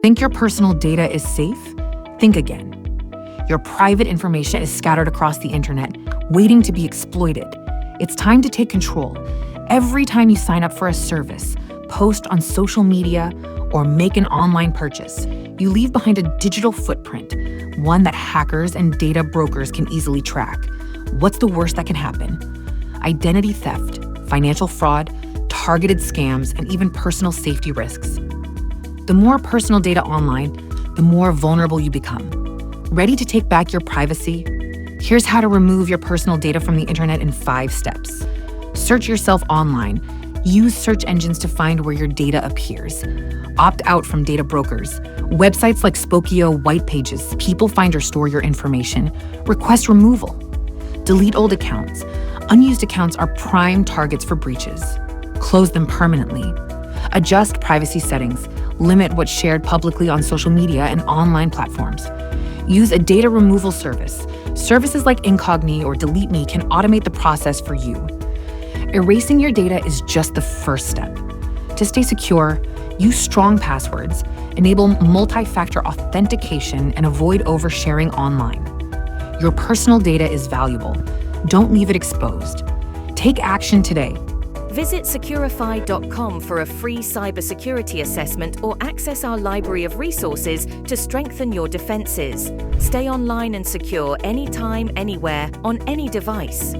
Think your personal data is safe? Think again. Your private information is scattered across the internet, waiting to be exploited. It's time to take control. Every time you sign up for a service, post on social media, or make an online purchase, you leave behind a digital footprint, one that hackers and data brokers can easily track. What's the worst that can happen? Identity theft, financial fraud, targeted scams, and even personal safety risks. The more personal data online, the more vulnerable you become. Ready to take back your privacy? Here's how to remove your personal data from the internet in 5 steps. Search yourself online. Use search engines to find where your data appears. Opt out from data brokers. Websites like Spokeo, White Pages, People Find or store your information. Request removal. Delete old accounts. Unused accounts are prime targets for breaches. Close them permanently. Adjust privacy settings. Limit what's shared publicly on social media and online platforms. Use a data removal service. Services like Incogni or Delete Me can automate the process for you. Erasing your data is just the first step. To stay secure, use strong passwords, enable multi-factor authentication, and avoid oversharing online. Your personal data is valuable. Don't leave it exposed. Take action today. Visit Securafy.com for a free cybersecurity assessment or access our library of resources to strengthen your defenses. Stay online and secure anytime, anywhere, on any device.